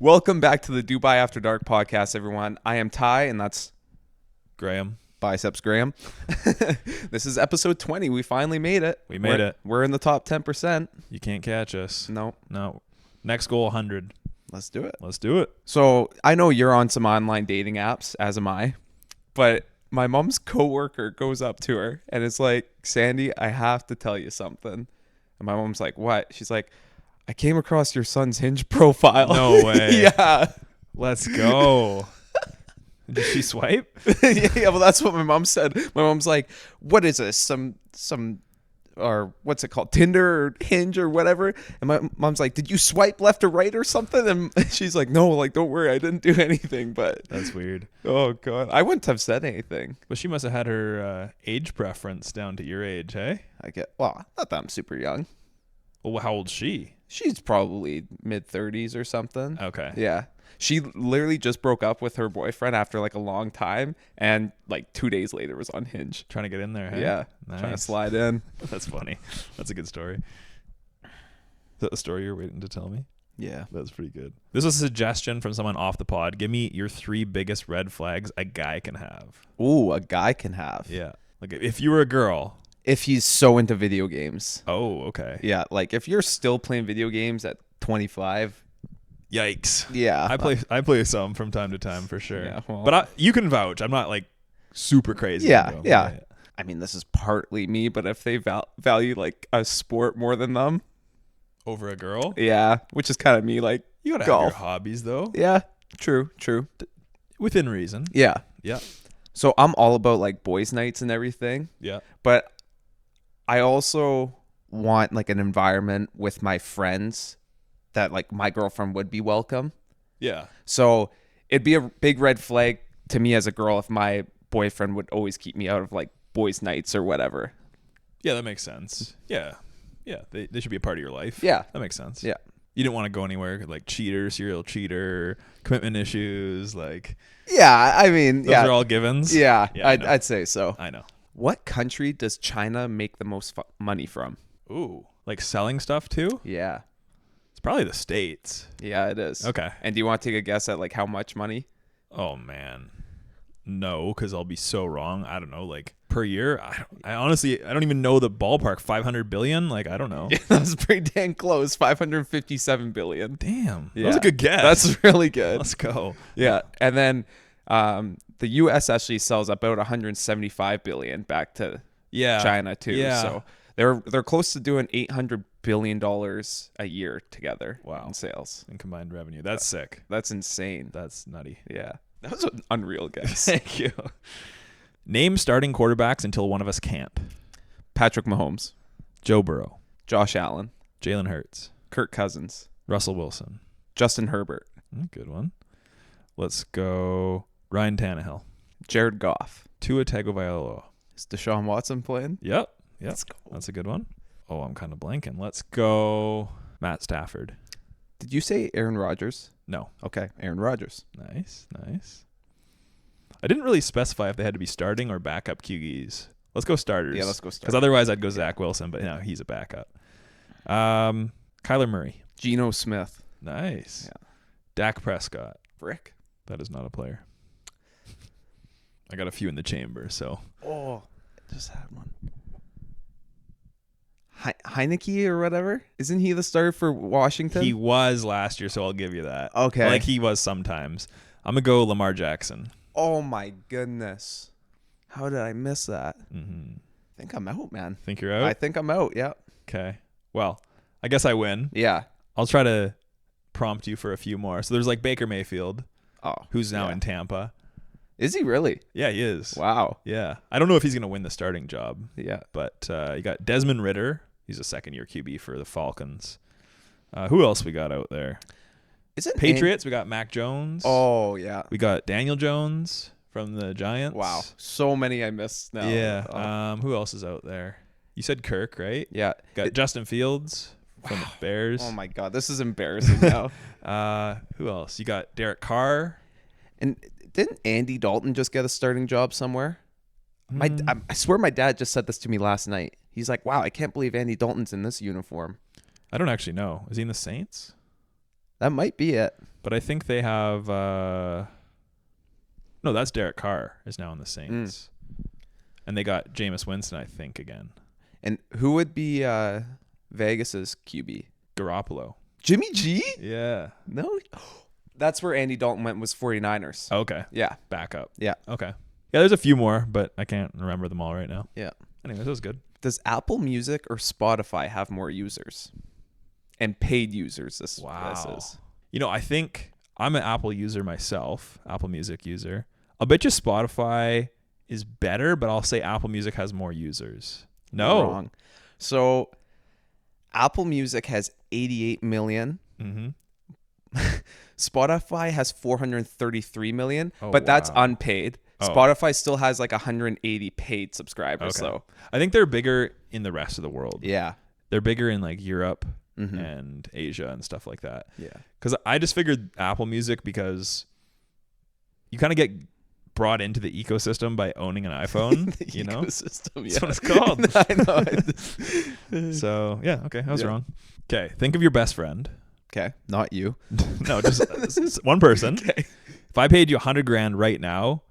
Welcome back to the Dubai After Dark podcast, everyone. I am Ty, and that's Graham. Biceps Graham. This is episode 20. We finally made it. We made it. We're in the top 10%. You can't catch us. No. Next goal, 100. Let's do it. Let's do it. So I know you're on some online dating apps, as am I, but my mom's coworker goes up to her and it's like, Sandy, I have to tell you something. And my mom's like, what? She's like, I came across your son's Hinge profile. No way. Yeah. Let's go. Did she swipe? Yeah, well, that's what my mom said. My mom's like, what is this? Some or what's it called? Tinder or Hinge or whatever. And my mom's like, did you swipe left or right or something? And she's like, no, like, don't worry, I didn't do anything. But That's weird. oh god, I wouldn't have said anything. But she must have had her age preference down to your age, hey? Well, not that I'm super young. Well, how old's she? She's probably mid-30s or something. Okay. Yeah. She literally just broke up with her boyfriend after like a long time, and like 2 days later was on Hinge. Trying to get in there, hey? Yeah. Nice. Trying to slide in. That's funny. That's a good story. Is that the story you're waiting to tell me? Yeah. That's pretty good. This was a suggestion from someone off the pod. Give me your 3 biggest red flags a guy can have. Ooh, a guy can have. Yeah. Like if you were a girl. If he's so into video games. Oh, okay. Yeah, like if you're still playing video games at 25. Yikes. Yeah. I play some from time to time for sure. Yeah, well. But you can vouch. I'm not like super crazy. Yeah, into 'em. yeah. I mean, this is partly me, but if they value like a sport more than them. Over a girl? Yeah, which is kind of me, like, You gotta golf. have your hobbies though. Yeah, true. Within reason. Yeah. Yeah. So I'm all about like boys' nights and everything, Yeah. but I also want like an environment with my friends that like my girlfriend would be welcome. Yeah. So it'd be a big red flag to me as a girl if my boyfriend would always keep me out of like boys' nights or whatever. Yeah, that makes sense. Yeah. Yeah. They should be a part of your life. Yeah. That makes sense. Yeah. You didn't want to go anywhere like serial cheater, commitment issues, like Yeah, I mean, those are all givens. Yeah, I know. I'd say so. I know. What country does China make the most money from? Ooh. Like selling stuff too? Yeah. It's probably the States. Yeah, it is. Okay. And do you want to take a guess at like how much money? Oh man, no, because I'll be so wrong. I don't know, like per year. I honestly don't even know the ballpark. 500 billion? Like I don't know. That's pretty dang close. 557 billion. Damn, Yeah. that was a good guess. That's really good. Let's go. Yeah, and then the U.S. actually sells about 175 billion back to Yeah, China too. Yeah. So they're close to doing 800 billion dollars a year together. Wow. In sales. In combined revenue, that's sick. That's insane. That's nutty. Yeah, that was an unreal guess. Thank you. Name starting quarterbacks until one of us can't. Patrick Mahomes, Joe Burrow, Josh Allen, Jalen Hurts, Kirk Cousins, Russell Wilson. Justin Herbert, Good one. Let's go. Ryan Tannehill, Jared Goff. Tua Tagovailoa. Is Deshaun Watson playing? Yep. Let's go. That's a good one. Oh, I'm kind of blanking. Let's go Matt Stafford. Did you say Aaron Rodgers? No. Okay, Aaron Rodgers. Nice. I didn't really specify if they had to be starting or backup QBs. Let's go starters. Yeah, let's go Because starters. otherwise I'd go Zach Wilson, but no, he's a backup. Kyler Murray. Geno Smith. Nice. Yeah. Dak Prescott. Frick. That is not a player. I got a few in the chamber, so. Oh, I just had one. Heineke or whatever? Isn't he the starter for Washington? He was last year, so I'll give you that. Okay. Like he was sometimes. I'm going to go Lamar Jackson. Oh my goodness. How did I miss that? Mm-hmm. I think I'm out, man. Think you're out? I think I'm out, yeah. Okay. Well, I guess I win. Yeah. I'll try to prompt you for a few more. So there's like Baker Mayfield, Oh. who's now yeah. in Tampa. Is he really? Yeah, he is. Wow. Yeah. I don't know if he's going to win the starting job, Yeah. but you got Desmond Ridder. He's a second-year QB for the Falcons. Who else we got out there? Is it Patriots. We got Mac Jones. Oh, yeah. We got Daniel Jones from the Giants. Wow. So many I missed now. Yeah. Oh. Who else is out there? You said Kirk, right? Yeah. Got Justin Fields from the Bears. Oh my God, this is embarrassing now. Who else? You got Derek Carr. And didn't Andy Dalton just get a starting job somewhere? Mm. I swear my dad just said this to me last night. He's like, wow, I can't believe Andy Dalton's in this uniform. I don't actually know. Is he in the Saints? That might be it. But I think they have no, that's Derek Carr is now in the Saints. And they got Jameis Winston, I think, again. And who would be Vegas's QB? Garoppolo. Jimmy G? Yeah. No. That's where Andy Dalton went, was 49ers. Okay. Yeah. Backup. Yeah. Okay. Yeah, there's a few more, but I can't remember them all right now. Yeah. Anyway, this was good. Does Apple Music or Spotify have more users? And paid users, this is. You know, I think I'm an Apple user myself, Apple Music user. I'll bet you Spotify is better, but I'll say Apple Music has more users. No. Wrong. So Apple Music has 88 million. Mm-hmm. Spotify has 433 million, Oh, but that's wow. unpaid. Oh. Spotify still has like 180 paid subscribers. Okay. So I think they're bigger in the rest of the world. yeah. They're bigger in like Europe Mm-hmm. and Asia and stuff like that. Yeah. Because I just figured Apple Music because you kind of get brought into the ecosystem by owning an iPhone. You know, Ecosystem, that's what it's called. I know. So yeah, okay, I was Yeah. wrong. Okay, think of your best friend. Okay, not you. No, just one person. Okay. If I paid you $100,000 right now,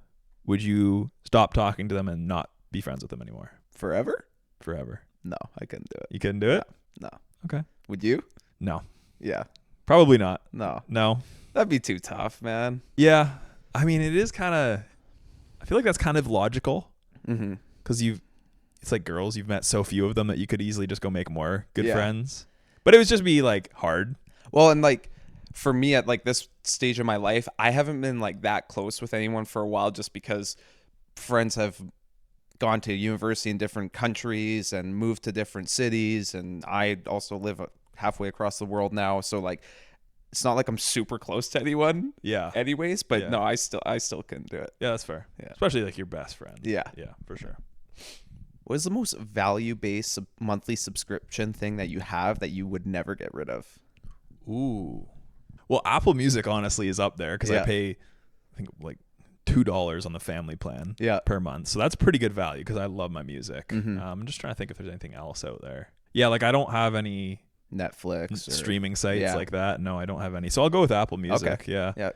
would you stop talking to them and not be friends with them anymore Forever? forever? No, I couldn't do it. You couldn't do it? No. Okay. Would you? No, Yeah. probably not. No. No. That'd be too tough, man. Yeah, I mean, it is kind of. I feel like that's kind of logical Mm-hmm. because it's like girls. You've met so few of them that you could easily just go make more good Yeah. friends. But it would just be like hard. Well, and like for me at like this stage of my life, I haven't been like that close with anyone for a while just because friends have gone to university in different countries and moved to different cities, and I also live halfway across the world now, so like it's not like I'm super close to anyone Yeah. anyways, but Yeah. no, I still couldn't do it. Yeah, that's fair. Yeah. Especially like your best friend. Yeah. Yeah, for sure. What is the most value-based monthly subscription thing that you have that you would never get rid of? Ooh. Well, Apple Music honestly is up there because Yeah. I pay, I think like $2 on the family plan Yeah. per month. So that's pretty good value because I love my music. Mhm. I'm just trying to think if there's anything else out there. Yeah, like I don't have any Netflix or streaming sites yeah. like that. No, I don't have any. So I'll go with Apple Music. Okay. Yeah. Yeah.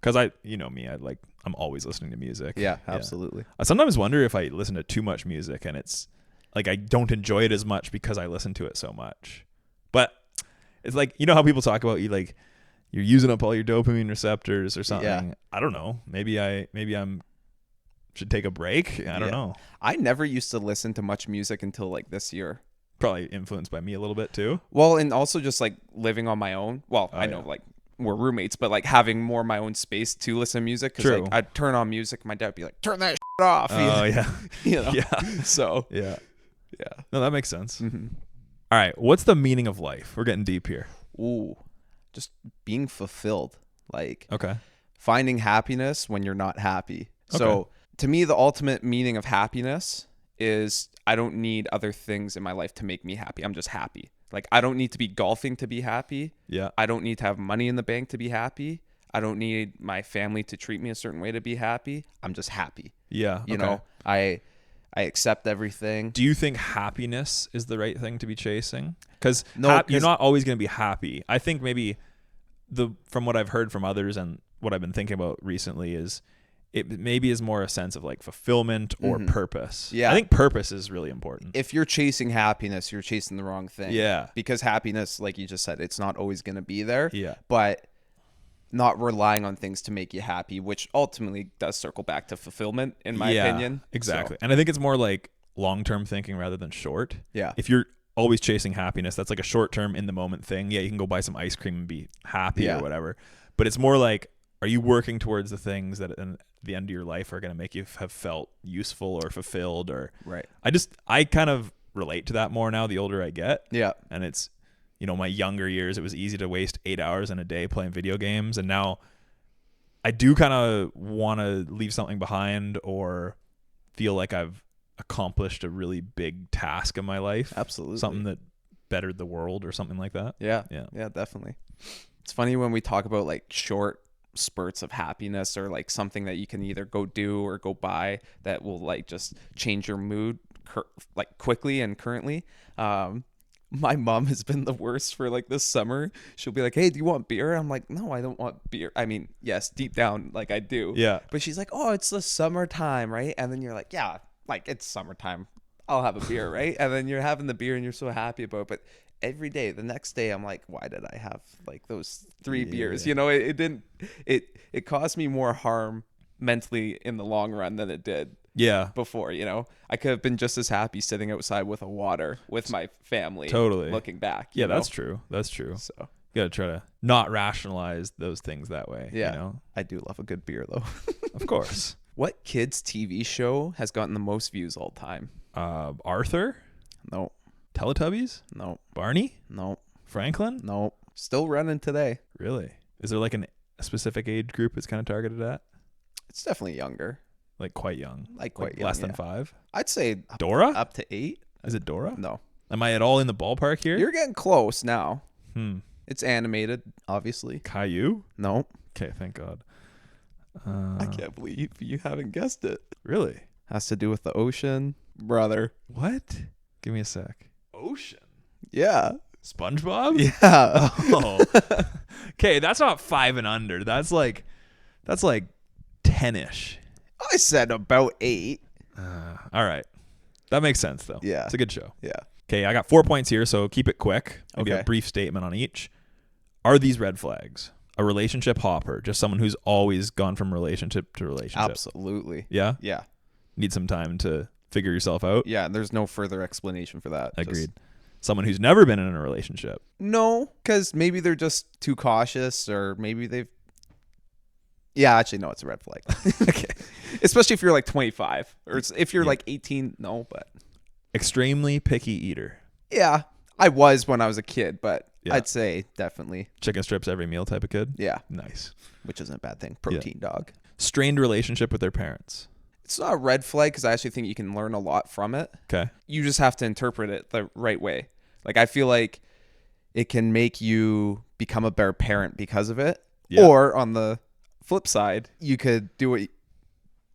Because you know me, I'm always listening to music. Yeah, absolutely. I sometimes wonder if I listen to too much music and it's like I don't enjoy it as much because I listen to it so much. But it's like, you know how people talk about you're using up all your dopamine receptors or something. Yeah. I don't know. Maybe I'm should take a break. I don't know. I never used to listen to much music until like this year. Probably influenced by me a little bit too. Well, and also just like living on my own. Well, I know yeah. like we're roommates, but like having more my own space to listen to music. Because True. like I'd turn on music, my dad would be like, "Turn that shit off." Oh yeah. You know? Yeah. So Yeah. yeah. No, that makes sense. Mm-hmm. All right. What's the meaning of life? We're getting deep here. Ooh, just being fulfilled, like Okay. finding happiness when you're not happy. So Okay. to me, the ultimate meaning of happiness is I don't need other things in my life to make me happy. I'm just happy. Like I don't need to be golfing to be happy. Yeah. I don't need to have money in the bank to be happy. I don't need my family to treat me a certain way to be happy. I'm just happy. Yeah. You okay. know, I accept everything. Do you think happiness is the right thing to be chasing? Because No, you're not always going to be happy. I think maybe from what I've heard from others and what I've been thinking about recently is it maybe is more a sense of like fulfillment or purpose. Yeah. I think purpose is really important. If you're chasing happiness, you're chasing the wrong thing. Yeah. Because happiness, like you just said, it's not always going to be there. Yeah. But not relying on things to make you happy, which ultimately does circle back to fulfillment, in my opinion. Exactly. So, And I think it's more like long-term thinking rather than short. yeah. If you're always chasing happiness, that's like a short-term in the moment thing. Yeah, you can go buy some ice cream and be happy Yeah. or whatever. But it's more like, are you working towards the things that at the end of your life are going to make you have felt useful or fulfilled? Or Right. I kind of relate to that more now the older I get. Yeah. And it's, you know, my younger years, it was easy to waste 8 hours in a day playing video games. And now I do kind of want to leave something behind or feel like I've accomplished a really big task in my life. Absolutely. Something that bettered the world or something like that. Yeah. Yeah. Yeah, definitely. It's funny when we talk about like short spurts of happiness or like something that you can either go do or go buy that will like just change your mood like quickly and currently. my mom has been the worst for like this summer. She'll be like, "Hey, do you want beer?" I'm like, "No, I don't want beer." I mean, yes, deep down, like I do. Yeah. But she's like, "Oh, it's the summertime, right?" And then you're like, "Yeah, like it's summertime. I'll have a beer, right?" And then you're having the beer and you're so happy about it. But every day, the next day, I'm like, "Why did I have like those 3 beers?" You know, it didn't. It caused me more harm mentally in the long run than it did Yeah. before. You know, I could have been just as happy sitting outside with a water with my family. Totally. Looking back. Yeah, you know? that's true. That's true. So You gotta try to not rationalize those things that way. yeah, You know? I do love a good beer though. Of course. What kids TV show has gotten the most views all time? Arthur? No, Teletubbies? no, Barney? no, Franklin? no. Still running today. Really? Is there like a specific age group it's kind of targeted at? It's definitely younger. Like quite young? Like quite young, less than yeah. 5? I'd say Dora? up to 8. Is it Dora? No, Am I at all in the ballpark here? you're getting close now. Hmm. It's animated, obviously. Caillou? No, Okay, thank God. I can't believe you haven't guessed it. Really? Has to do with the ocean, brother. What? Give me a sec. Ocean? Yeah, SpongeBob? yeah. Oh. Okay, that's not 5 and under. That's like 10-ish. I said about 8. All right. That makes sense though. Yeah. It's a good show. Yeah. Okay, I got 4 points here, so keep it quick. Maybe Okay. a brief statement on each. Are these red flags? A relationship hopper, just someone who's always gone from relationship to relationship. Absolutely. Yeah? Yeah. Need some time to figure yourself out. Yeah. There's no further explanation for that. Just- Agreed. Someone who's never been in a relationship. no, because maybe they're just too cautious, or maybe they've. Yeah, actually, no, it's a red flag. Okay. Especially if you're like 25, or if you're like 18. No, but Extremely picky eater. yeah, I was when I was a kid, but Yeah. I'd say definitely. Chicken strips every meal type of kid. Yeah, Nice. which isn't a bad thing. Protein dog. Strained relationship with their parents. It's not a red flag because I actually think you can learn a lot from it. Okay. You just have to interpret it the right way. Like, I feel like it can make you become a better parent because of it. Yeah. Or on the flip side, you could do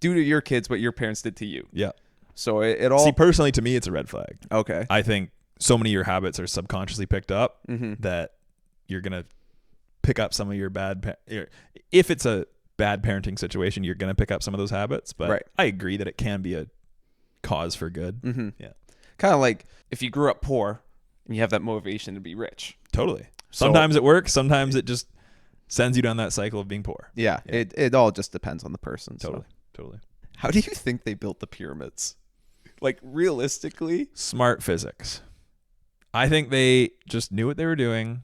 to your kids what your parents did to you. Yeah. So it all. See, personally, to me, it's a red flag. Okay. I think so many of your habits are subconsciously picked up Mm-hmm. that you're going to pick up some of your if it's a bad parenting situation, you're going to pick up some of those habits. But Right. I agree that it can be a cause for good. Mm-hmm. Yeah. Kind of like if you grew up poor and you have that motivation to be rich. Totally. So- Sometimes it works. Sometimes it just sends you down that cycle of being poor. Yeah. Yeah. It all just depends on the person. Totally. So. Totally. How do you think they built the pyramids? Like, realistically? Smart physics. I think they just knew what they were doing.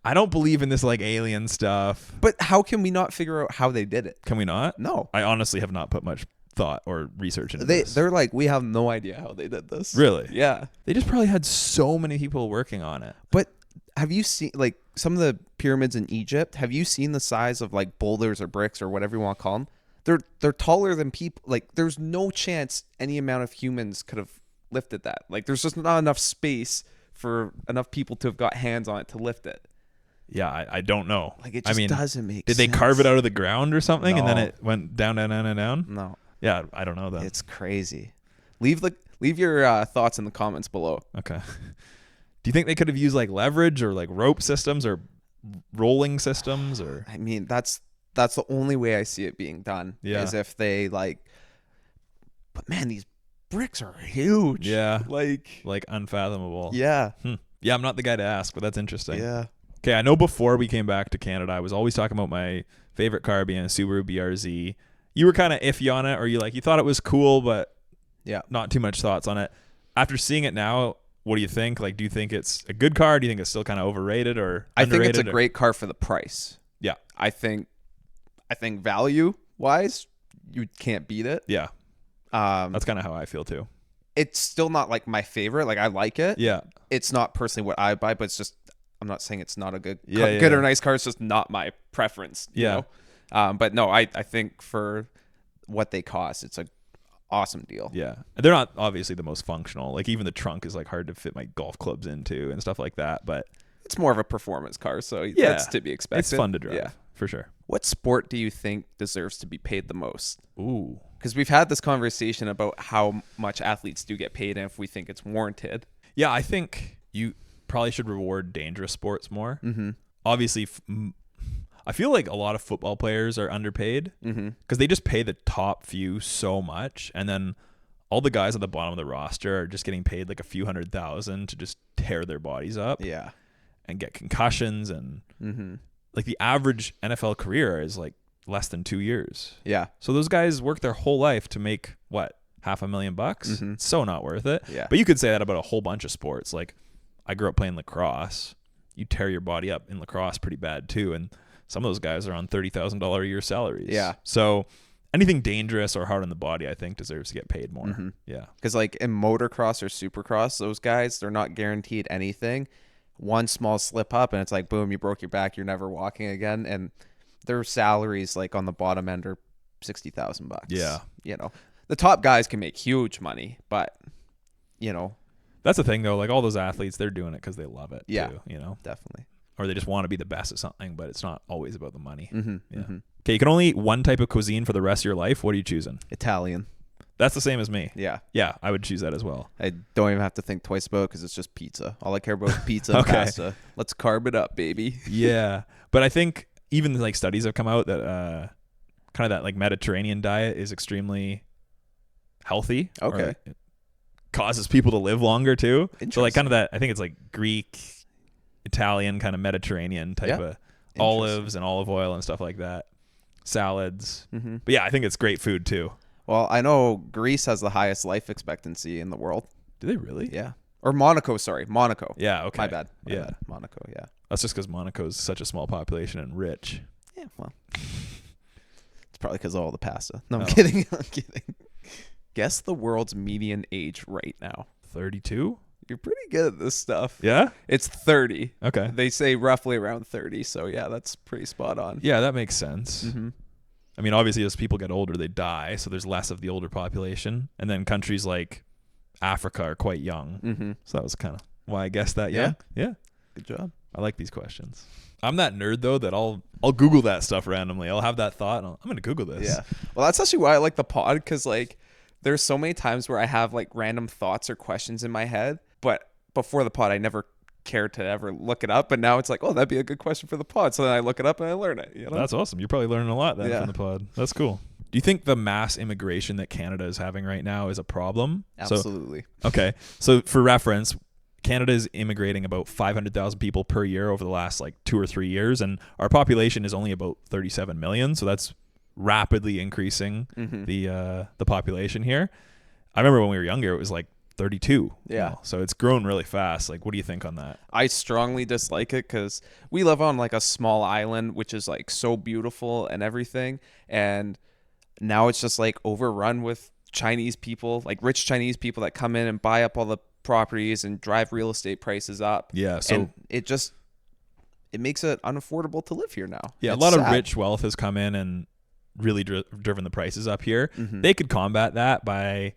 I don't believe in this like alien stuff. But how can we not figure out how they did it? Can we not? No. I honestly have not put much thought or research into this. They're like, we have no idea how they did this. Really? Yeah. They just probably had so many people working on it. But have you seen, like, some of the pyramids in Egypt? Have you seen the size of, like, boulders or bricks or whatever you want to call them? They're taller than people. Like, there's no chance any amount of humans could have lifted that. Like, there's just not enough space for enough people to have got hands on it to lift it. Yeah, I don't know. Like, it just doesn't make did sense. they carve it out of the ground or something and then No. it went down, down, down, down, down? No. Yeah, I don't know that. It's crazy. Leave your thoughts in the comments below. Okay. Do you think they could have used like leverage or like rope systems or rolling systems or? I mean, that's the only way I see it being done. Yeah. Is if they like. But man, these bricks are huge. Yeah. Like Unfathomable. yeah. Yeah, I'm not the guy to ask, but that's interesting. Yeah. Okay, I know before we came back to Canada, I was always talking about my favorite car being a Subaru BRZ. You were kind of iffy on it, or you thought it was cool, but Yeah. not too much thoughts on it. After seeing it now, what do you think? Like, do you think it's a good car? Do you think it's still kind of overrated or I think underrated? it's a great car for the price. Yeah. I think value wise, you can't beat it. Yeah, that's kind of how I feel too. It's still not like my favorite. Like, I like it. Yeah. It's not personally what I buy, but it's just, I'm not saying it's not a good Yeah, good yeah. or nice car. It's just not my preference. Yeah. You know? But no, I think for what they cost, it's a awesome deal. Yeah. They're not obviously the most functional. Like, even the trunk is like hard to fit my golf clubs into and stuff like that, but It's more of a performance car, so Yeah. that's to be expected. it's fun to drive. Yeah. For sure. What sport do you think deserves to be paid the most? Ooh. Because we've had this conversation about how much athletes do get paid and if we think it's warranted. Yeah, I think probably should reward dangerous sports more. Mm-hmm. Obviously, I feel like a lot of football players are underpaid Mm-hmm. because they just pay the top few so much, and then all the guys at the bottom of the roster are just getting paid like a few $100,000 to just tear their bodies up Yeah. and get concussions, and Mm-hmm. like the average NFL career is like less than 2 years. Yeah. So those guys work their whole life to make what, $500,000? Mm-hmm. It's so not worth it. Yeah. But you could say that about a whole bunch of sports. Like I grew up playing lacrosse. You tear your body up in lacrosse pretty bad too, and some of those guys are on $30,000 a year salaries. Yeah. So anything dangerous or hard on the body, I think, deserves to get paid more. Mm-hmm. Yeah. Because like in motocross or supercross, those guys, they're not guaranteed anything. One small slip up and it's like, boom, you broke your back. You're never walking again. And their salaries like on the bottom end are $60,000. Yeah. You know, the top guys can make huge money, but you know, That's the thing though. Like all those athletes, they're doing it because they love it. Yeah. Too, you know, definitely. or they just want to be the best at something, but it's not always about the money. Mm-hmm. Yeah. Mm-hmm. Okay. You can only eat one type of cuisine for the rest of your life. What are you choosing? Italian. That's the same as me. Yeah. Yeah. I would choose that as well. I don't even have to think twice about it because it's just pizza. All I care about is pizza and Okay. pasta. Let's carb it up, baby. Yeah. But I think even like studies have come out that kind of that like Mediterranean diet is extremely healthy. or, Okay. like, it causes people to live longer too. So like kind Interesting. of that, I think it's like Greek, Italian, kind of Mediterranean type of olives and olive oil and stuff like that. Salads. Mm-hmm. But yeah, I think it's great food too. Well, I know Greece has the highest life expectancy in the world. Do they really? Yeah. Or Monaco, sorry. Monaco. Yeah. Okay. My bad. My Yeah. bad. Monaco, yeah. That's just because Monaco's such a small population and rich. Yeah, well. It's probably because of all the pasta. No, I'm Oh. kidding. I'm kidding. Guess the world's median age right now. 32? You're pretty good at this stuff. Yeah. It's 30. Okay. They say roughly around 30, so yeah, that's pretty spot on. Yeah, that makes sense. Mm-hmm. I mean, obviously, as people get older, they die, so there's less of the older population. And then countries like Africa are quite young. Mm-hmm. So that was kind of why I guessed that. Yeah? Yeah. Good job. I like these questions. I'm that nerd, though, that I'll Google that stuff randomly. I'll have that thought, and I'm going to Google this. Yeah. Well, that's actually why I like the pod, because like there's so many times where I have like random thoughts or questions in my head, but before the pod, I never cared to ever look it up. But now it's like, oh, that'd be a good question for the pod. So then I look it up and I learn it. You know? That's awesome. You're probably learning a lot then Yeah. from the pod. That's cool. Do you think the mass immigration that Canada is having right now is a problem? Absolutely. Okay. So for reference, Canada is immigrating about 500,000 people per year over the last like 2 or 3 years, and our population is only about 37 million. So that's rapidly increasing Mm-hmm. the population here. I remember when we were younger, it was like 32. Yeah. So it's grown really fast. Like, what do you think on that? I strongly dislike it because we live on like a small island, which is like so beautiful and everything. And now it's just like overrun with Chinese people, like rich Chinese people that come in and buy up all the properties and drive real estate prices up. Yeah. So And it makes it unaffordable to live here now. yeah, It's a lot of sad. rich wealth has come in and really driven the prices up here. Mhm. They could combat that by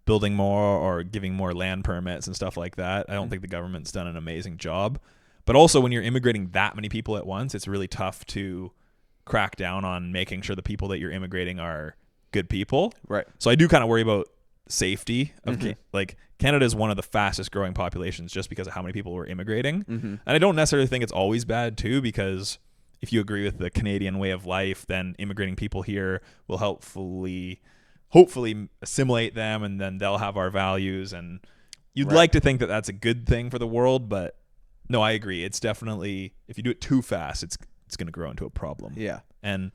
building more or giving more land permits and stuff like that. I don't think the government's done an amazing job. But also when you're immigrating that many people at once, it's really tough to crack down on making sure the people that you're immigrating are good people. Right. So I do kind of worry about safety of Mhm. like Canada is one of the fastest growing populations just because of how many people were immigrating. Mm-hmm. And I don't necessarily think it's always bad too, because if you agree with the Canadian way of life, then immigrating people here will hopefully assimilate them, and then they'll have our values. And you'd Right. like to think that that's a good thing for the world, but no, I agree. It's definitely, if you do it too fast, it's going to grow into a problem. Yeah. And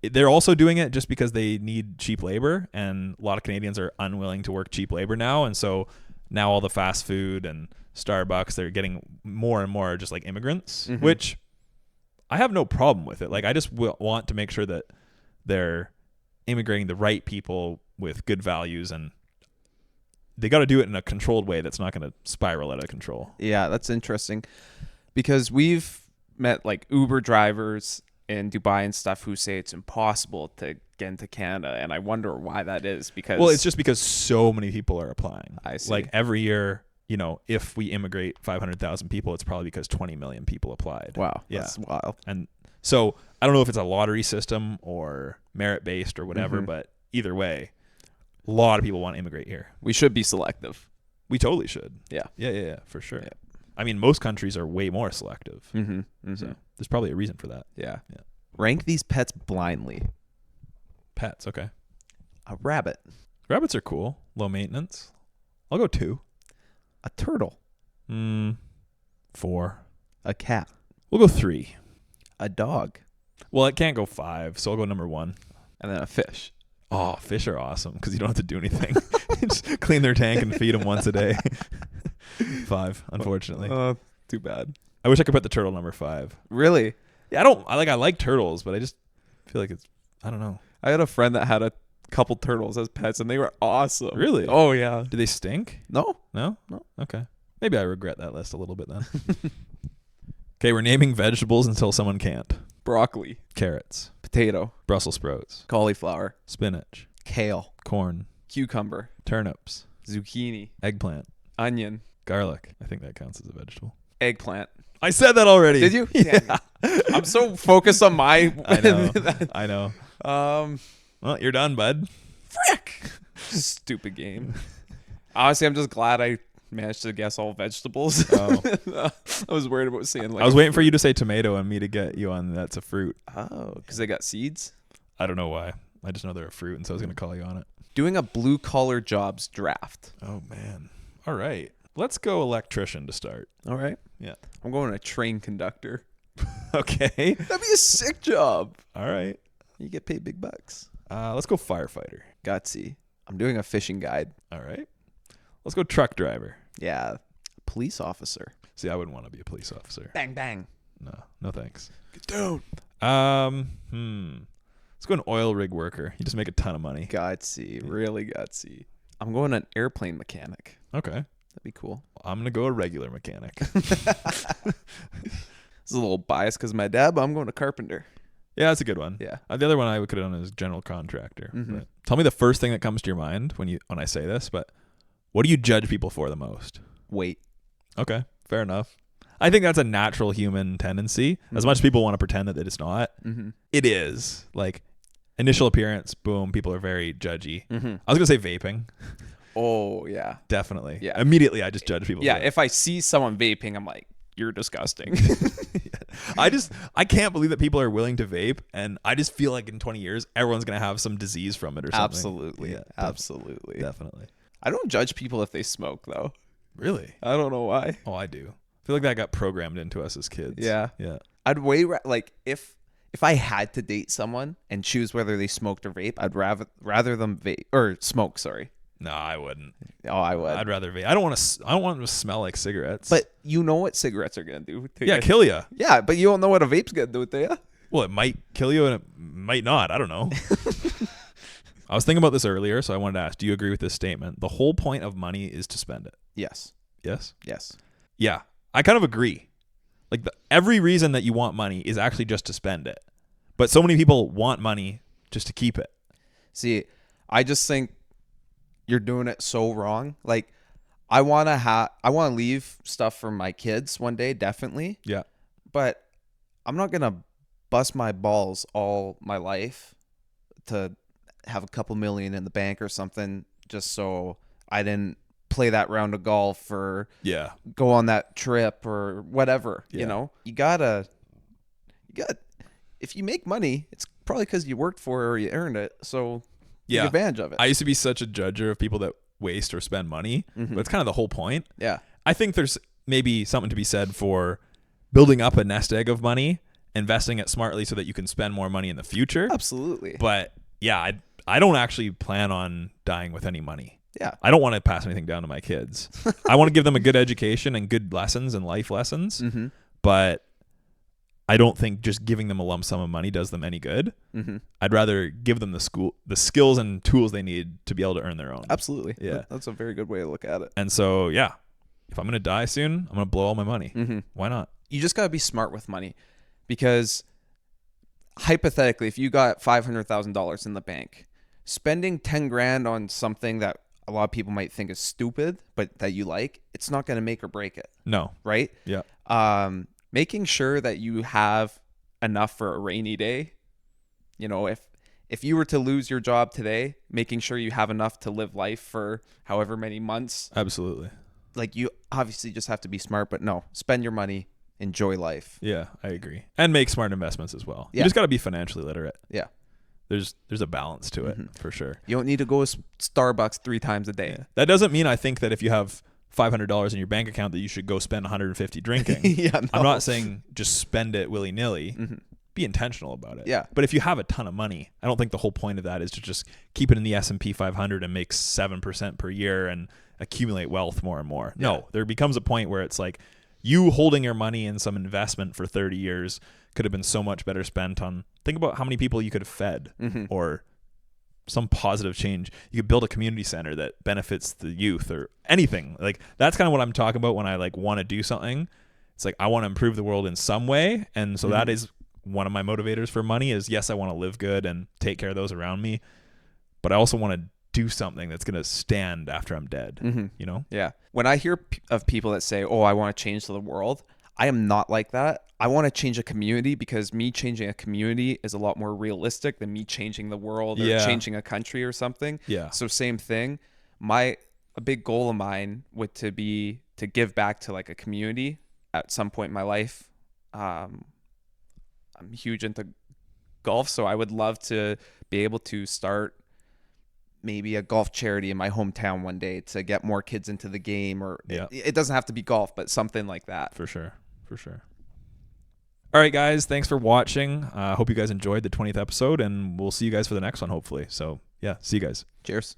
they're also doing it just because they need cheap labor, and a lot of Canadians are unwilling to work cheap labor now. And so now all the fast food and Starbucks, they're getting more and more just like immigrants, Mhm. which I have no problem with it. Like, I just want to make sure that they're immigrating the right people with good values, and they got to do it in a controlled way that's not going to spiral out of control. Yeah, that's interesting because we've met like Uber drivers in Dubai and stuff who say it's impossible to get into Canada, and I wonder why that is. Because Well, it's just because so many people are applying. I see. Like every year, you know, if we immigrate 500,000 people, it's probably because 20 million people applied. wow, Yeah. that's wild. And so I don't know if it's a lottery system or merit based or whatever, Mhm. but either way, a lot of people want to immigrate here. We should be selective. We totally should. Yeah. Yeah, for sure. Yeah. I mean, most countries are way more selective. Mm-hmm. So there's probably a reason for that. Yeah. Yeah. Rank these pets blindly. Pets, okay. A rabbit. Rabbits are cool. Low maintenance. I'll go 2. A turtle. 4. A cat. We'll go 3. A dog. Well, it can't go 5, so I'll go number 1. And then a fish. Oh, fish are awesome because you don't have to do anything. Just clean their tank and feed them once a day. 5, unfortunately. Too bad. I wish I could put the turtle number 5. Really? Yeah, I like turtles, but I just feel like I don't know. I had a friend that had a couple turtles as pets, and they were awesome. Really? Oh, yeah. Do they stink? No. No? Okay. Maybe I regret that list a little bit then. Okay, we're naming vegetables until someone can't. Broccoli. Carrots. Potato. Brussels sprouts. Cauliflower. Spinach. Kale. Corn. Cucumber. Turnips. Zucchini. Eggplant. Onion. Garlic. I think that counts as a vegetable. Eggplant. I said that already. Did you? Yeah. I'm so focused on my... I know. Well, you're done, bud. Frick! Stupid game. Honestly, I'm just glad I managed to guess all vegetables. Oh. I was worried about saying like... I was waiting for you to say tomato and me to get you on that's a fruit. Oh, because they got seeds? I don't know why. I just know they're a fruit, and so I was going to call you on it. Doing a blue-collar jobs draft. Oh, man. All right. Let's go electrician to start. All right. Yeah. I'm going to train conductor. Okay. That'd be a sick job. All right. You get paid big bucks. Let's go firefighter. Gutsy. I'm doing a fishing guide. All right. Let's go truck driver. Yeah. Police officer. See, I wouldn't want to be a police officer. Bang, bang. No thanks. Get down. Let's go an oil rig worker. You just make a ton of money. Gutsy. Really gutsy. I'm going an airplane mechanic. Okay. That'd be cool. I'm going to go a regular mechanic. It's a little biased because of my dad, but I'm going to carpenter. Yeah, that's a good one. Yeah. The other one I could have done is general contractor. Mm-hmm. But tell me the first thing that comes to your mind when I say this, but what do you judge people for the most? Weight. Okay, fair enough. I think that's a natural human tendency. Mm-hmm. As much as people want to pretend that it's not, it is. Like, initial appearance, boom, people are very judgy. Mm-hmm. I was going to say vaping. Oh, yeah. Definitely. Yeah. Immediately, I just judge people. Yeah, if I see someone vaping, I'm like, you're disgusting. I can't believe that people are willing to vape, and I just feel like in 20 years, everyone's going to have some disease from it or something. Absolutely. Yeah, absolutely. Definitely. I don't judge people if they smoke, though. Really? I don't know why. Oh, I do. I feel like that got programmed into us as kids. Yeah. Yeah. I'd like if I had to date someone and choose whether they smoked or vape, I'd rather them vape or smoke. Sorry. No, I wouldn't. Oh, I would. I'd rather vape. I don't want them to smell like cigarettes. But you know what cigarettes are gonna do to you. Kill you. Yeah, but you don't know what a vape's gonna do to you. Well, it might kill you and it might not. I don't know. I was thinking about this earlier, so I wanted to ask, do you agree with this statement? The whole point of money is to spend it. Yes. Yes? Yes. Yeah. I kind of agree. Like every reason that you want money is actually just to spend it. But so many people want money just to keep it. See, I just think you're doing it so wrong. Like I want to leave stuff for my kids one day, definitely. Yeah. But I'm not going to bust my balls all my life to have a couple million in the bank or something just so I didn't play that round of golf or go on that trip or whatever. You know, you got if you make money, it's probably because you worked for it or you earned it. So take advantage of it. I used to be such a judger of people that waste or spend money, but it's kind of the whole point. Yeah. I think there's maybe something to be said for building up a nest egg of money, investing it smartly so that you can spend more money in the future. Absolutely. But yeah, I don't actually plan on dying with any money. Yeah. I don't want to pass anything down to my kids. I want to give them a good education and good lessons and life lessons. But I don't think just giving them a lump sum of money does them any good. I'd rather give them the skills and tools they need to be able to earn their own. Absolutely. Yeah. That's a very good way to look at it. And so, yeah, if I'm going to die soon, I'm going to blow all my money. Why not? You just got to be smart with money because hypothetically, if you got $500,000 in the bank, spending 10 grand on something that a lot of people might think is stupid, but that you like, it's not going to make or break it. No. Right? Yeah. Making sure that you have enough for a rainy day. You know, if you were to lose your job today, making sure you have enough to live life for however many months. Absolutely. like you obviously just have to be smart, but no, spend your money, enjoy life. Yeah, I agree. And make smart investments as well. Yeah. You just got to be financially literate. Yeah. There's a balance to it for sure. You don't need to go to Starbucks 3 times a day. Yeah. That doesn't mean I think that if you have $500 in your bank account that you should go spend 150 drinking. Yeah, no. I'm not saying just spend it willy-nilly. Mm-hmm. Be intentional about it. Yeah. But if you have a ton of money, I don't think the whole point of that is to just keep it in the S&P 500 and make 7% per year and accumulate wealth more and more. Yeah. No, there becomes a point where it's like you holding your money in some investment for 30 years could have been so much better spent on, think about how many people you could have fed or some positive change. You could build a community center that benefits the youth or anything. Like that's kind of what I'm talking about when I like want to do something. It's like I want to improve the world in some way. And so that is one of my motivators for money is, yes, I want to live good and take care of those around me, but I also want to do something that's going to stand after I'm dead, you know? Yeah. When I hear of people that say, oh, I want to change the world, I am not like that. I want to change a community because me changing a community is a lot more realistic than me changing the world or changing a country or something. Yeah. So same thing. A big goal of mine would to be to give back to like a community at some point in my life. I'm huge into golf, so I would love to be able to start maybe a golf charity in my hometown one day to get more kids into the game, or it doesn't have to be golf, but something like that. For sure. All right, guys, thanks for watching. Hope you guys enjoyed the 20th episode, and we'll see you guys for the next one, hopefully. So yeah, see you guys. Cheers.